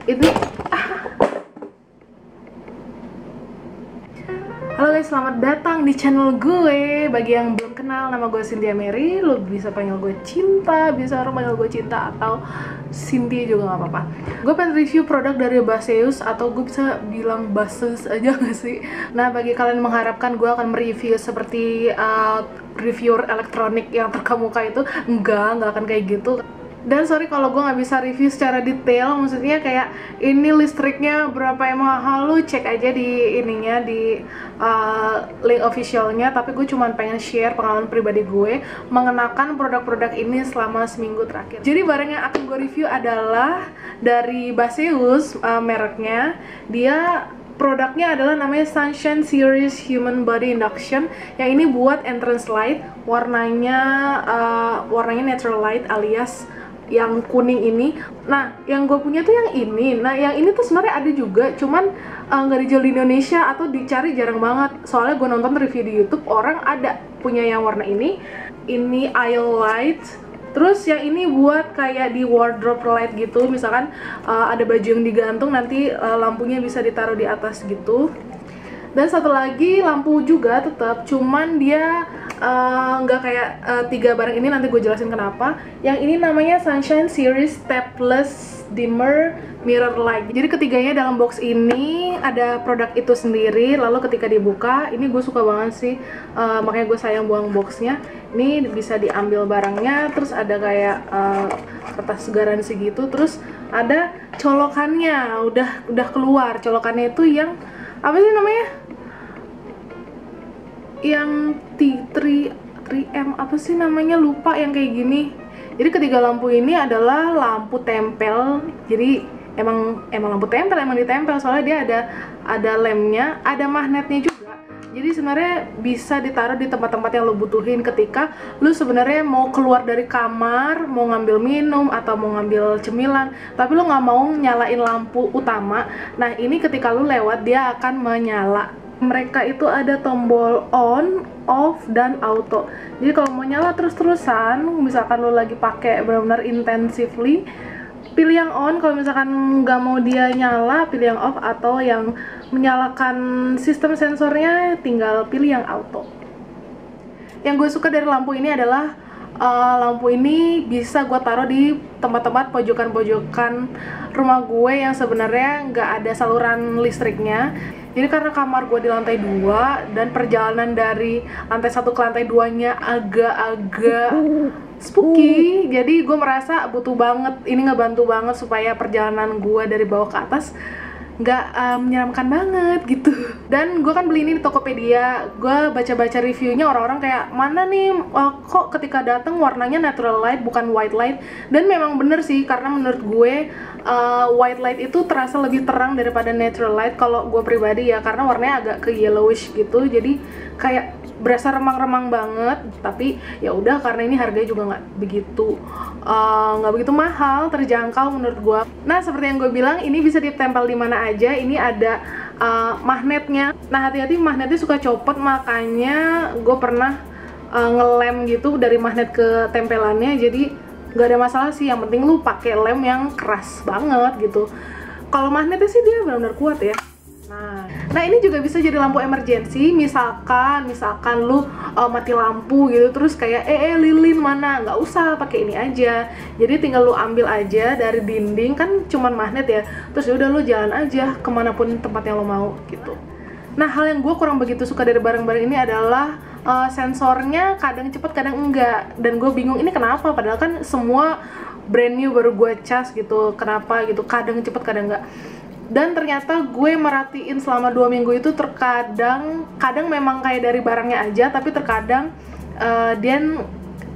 Ini Halo guys, selamat datang di channel gue. Bagi yang belum kenal, nama gue Cynthia Mary. Lo bisa panggil gue Cinta, bisa orang panggil gue Cinta atau Cynthia juga gak apa-apa. Gue pengen review produk dari Baseus, atau gue bisa bilang Baseus aja gak sih? Nah, bagi kalian yang mengharapkan gue akan mereview seperti reviewer elektronik yang terkemuka itu, enggak akan kayak gitu. Dan sorry kalau gue nggak bisa review secara detail, maksudnya kayak ini listriknya berapa emang mahal, lu cek aja di ininya, di link officialnya. Tapi gue cuma pengen share pengalaman pribadi gue mengenakan produk-produk ini selama seminggu terakhir. Jadi barang yang akan gue review adalah dari Baseus, mereknya. Dia produknya adalah namanya Sunshine Series Human Body Induction, yang ini buat entrance light, warnanya natural light alias yang kuning ini. Nah, yang gue punya tuh yang ini. Nah, yang ini tuh sebenarnya ada juga, cuman nggak dijual di Indonesia atau dicari jarang banget. Soalnya gue nonton review di YouTube, orang ada punya yang warna ini. Ini aisle light. Terus yang ini buat kayak di wardrobe light gitu. Misalkan ada baju yang digantung, nanti lampunya bisa ditaruh di atas gitu. Dan satu lagi lampu juga tetap, cuman dia nggak kayak tiga barang ini, nanti gue jelasin kenapa. Yang ini namanya Sunshine Series Tapless Dimmer Mirror Light. Jadi ketiganya dalam box ini ada produk itu sendiri. Lalu ketika dibuka, ini gue suka banget sih, makanya gue sayang buang boxnya. Ini bisa diambil barangnya, terus ada kayak kertas garansi gitu, terus ada colokannya, udah keluar colokannya itu yang apa sih namanya? Yang 3M apa sih namanya, lupa, yang kayak gini. Jadi ketiga lampu ini adalah lampu tempel. Jadi emang lampu tempel, emang ditempel, soalnya dia ada lemnya, ada magnetnya juga. Jadi sebenarnya bisa ditaruh di tempat-tempat yang lo butuhin ketika lo sebenarnya mau keluar dari kamar, mau ngambil minum atau mau ngambil cemilan, tapi lo nggak mau nyalain lampu utama. Nah, ini ketika lo lewat dia akan menyala. Mereka itu ada tombol on, off, dan auto. Jadi kalau mau nyala terus-terusan, misalkan lo lagi pakai benar-benar intensively, pilih yang on. Kalau misalkan nggak mau dia nyala, pilih yang off. Atau yang menyalakan sistem sensornya, tinggal pilih yang auto. Yang gue suka dari lampu ini adalah lampu ini bisa gue taruh di tempat-tempat pojokan-pojokan rumah gue yang sebenarnya nggak ada saluran listriknya. Jadi karena kamar gue di lantai 2 dan perjalanan dari lantai 1 ke lantai 2-nya agak-agak spooky, jadi gue merasa butuh banget, ini ngebantu banget supaya perjalanan gue dari bawah ke atas nggak menyeramkan banget gitu. Dan gue kan beli ini di Tokopedia. Gue baca-baca reviewnya, orang-orang kayak, mana nih kok ketika datang warnanya natural light bukan white light. Dan memang bener sih, karena menurut gue white light itu terasa lebih terang daripada natural light kalau gue pribadi ya, karena warnanya agak ke yellowish gitu, jadi kayak berasa remang-remang banget. Tapi ya udah, karena ini harganya juga nggak begitu mahal, terjangkau menurut gue. Nah, seperti yang gue bilang, ini bisa ditempel di mana aja. Ini ada magnetnya. Nah, hati-hati, magnetnya suka copot, makanya gue pernah ngelem gitu dari magnet ke tempelannya. Jadi nggak ada masalah sih, yang penting lu pakai lem yang keras banget gitu. Kalau magnetnya sih dia benar-benar kuat ya. Nah, ini juga bisa jadi lampu emergency. Misalkan lu mati lampu gitu, terus kayak lilin mana, nggak usah, pakai ini aja. Jadi tinggal lu ambil aja dari dinding, kan cuman magnet ya, terus udah lu jalan aja kemanapun tempat yang lo mau gitu. Nah, hal yang gue kurang begitu suka dari barang-barang ini adalah sensornya kadang cepet kadang enggak, dan gue bingung ini kenapa, padahal kan semua brand new baru gue cas gitu, kenapa gitu kadang cepet kadang enggak. Dan ternyata gue merhatiin selama 2 minggu itu, kadang memang kayak dari barangnya aja, tapi terkadang dia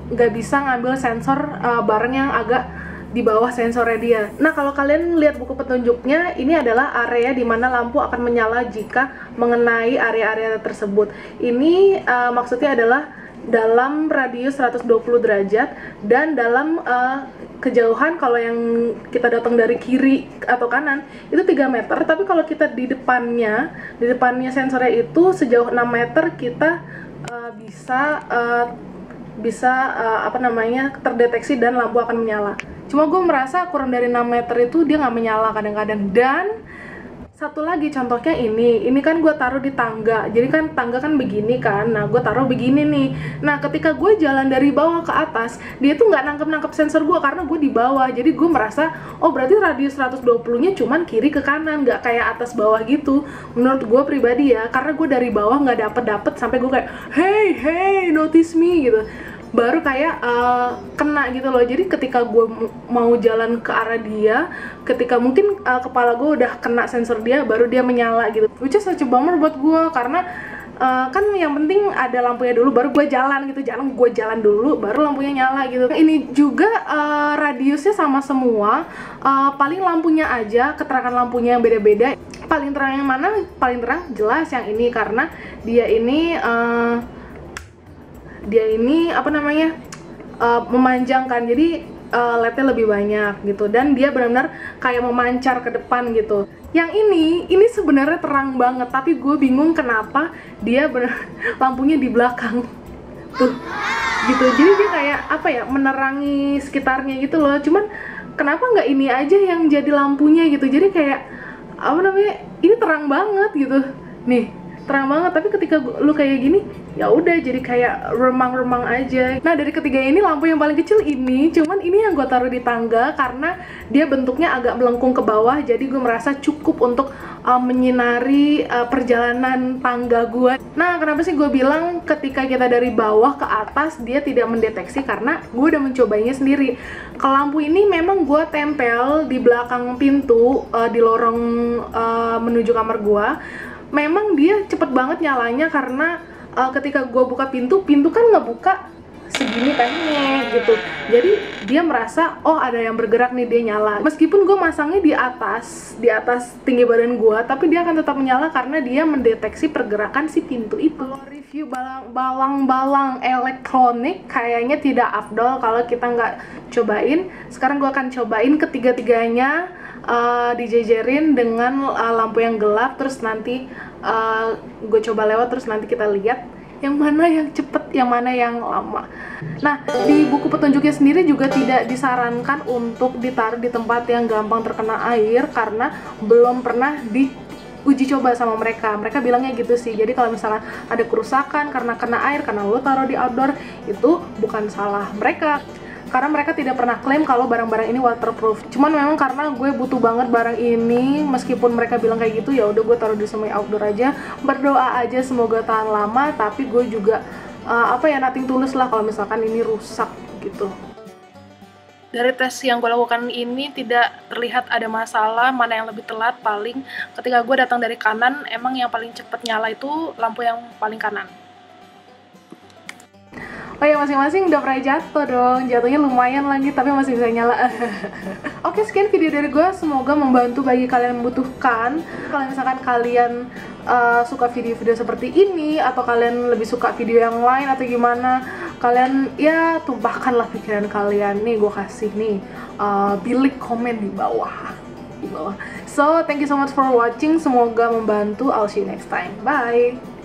nggak bisa ngambil sensor barang yang agak di bawah sensornya dia. Nah, kalau kalian lihat buku petunjuknya, ini adalah area di mana lampu akan menyala jika mengenai area-area tersebut. Ini maksudnya adalah dalam radius 120 derajat dan dalam kejauhan, kalau yang kita datang dari kiri atau kanan itu 3 meter, tapi kalau kita di depannya sensornya itu sejauh 6 meter, kita bisa terdeteksi dan lampu akan menyala. Cuma gue merasa kurang dari 6 meter itu dia nggak menyala kadang-kadang. Dan satu lagi contohnya ini kan gue taruh di tangga, jadi kan tangga kan begini kan, nah gue taruh begini nih. Nah ketika gue jalan dari bawah ke atas, dia tuh nggak nangkep sensor gue karena gue di bawah. Jadi gue merasa, oh berarti radius 120 nya cuman kiri ke kanan, nggak kayak atas bawah gitu. Menurut gue pribadi ya, karena gue dari bawah nggak dapet sampai gue kayak hey notice me gitu, baru kayak kena gitu loh. Jadi ketika gue mau jalan ke arah dia, ketika mungkin kepala gue udah kena sensor dia, baru dia menyala gitu, which is such a bummer buat gue. Karena kan yang penting ada lampunya dulu baru gue jalan gitu, gue jalan dulu baru lampunya nyala gitu. Ini juga radiusnya sama semua, paling lampunya aja, keterangan lampunya yang beda-beda. Paling terang yang mana? Paling terang jelas yang ini, karena dia ini apa namanya, memanjangkan, jadi LED-nya lebih banyak gitu, dan dia benar-benar kayak memancar ke depan gitu. Yang ini sebenarnya terang banget, tapi gue bingung kenapa dia lampunya di belakang tuh gitu. Jadi dia kayak apa ya, menerangi sekitarnya gitu loh. Cuman kenapa nggak ini aja yang jadi lampunya gitu? Jadi kayak apa namanya, ini terang banget gitu nih, terang banget, tapi ketika lu kayak gini ya udah jadi kayak remang-remang aja. Nah dari ketiga ini lampu yang paling kecil ini, cuman ini yang gue taruh di tangga karena dia bentuknya agak melengkung ke bawah, jadi gue merasa cukup untuk menyinari perjalanan tangga gue. Nah kenapa sih gue bilang ketika kita dari bawah ke atas dia tidak mendeteksi, karena gue udah mencobanya sendiri. Ke lampu ini memang gue tempel di belakang pintu, di lorong menuju kamar gue. Memang dia cepet banget nyalanya karena ketika gue buka pintu kan ngebuka segini pendek gitu. Jadi dia merasa oh ada yang bergerak nih, dia nyala. Meskipun gue masangnya di atas tinggi badan gue, tapi dia akan tetap menyala karena dia mendeteksi pergerakan si pintu itu. Kalau review balang-balang elektronik kayaknya tidak afdol kalau kita nggak cobain. Sekarang gue akan cobain ketiga-tiganya, dijejerin dengan lampu yang gelap, terus nanti gue coba lewat, terus nanti kita lihat yang mana yang cepet, yang mana yang lama. Nah di buku petunjuknya sendiri juga tidak disarankan untuk ditaruh di tempat yang gampang terkena air, karena belum pernah diuji coba sama mereka. Mereka bilangnya gitu sih. Jadi kalau misalnya ada kerusakan karena kena air, karena lo taruh di outdoor, itu bukan salah mereka, karena mereka tidak pernah klaim kalau barang-barang ini waterproof. Cuman memang karena gue butuh banget barang ini, meskipun mereka bilang kayak gitu, ya udah gue taruh di semi outdoor aja, berdoa aja semoga tahan lama. Tapi gue juga nothing tulus lah kalau misalkan ini rusak gitu. Dari tes yang gue lakukan ini tidak terlihat ada masalah mana yang lebih telat. Paling ketika gue datang dari kanan, emang yang paling cepet nyala itu lampu yang paling kanan. Oh ya, masing-masing udah pernah jatuh dong. Jatuhnya lumayan lagi, tapi masih bisa nyala. Oke, sekian video dari gue. Semoga membantu bagi kalian yang membutuhkan. Kalau misalkan kalian suka video-video seperti ini, atau kalian lebih suka video yang lain atau gimana, kalian ya tumpahkanlah pikiran kalian. Nih gue kasih nih bilik komen di bawah. So, thank you so much for watching. Semoga membantu. I'll see you next time. Bye.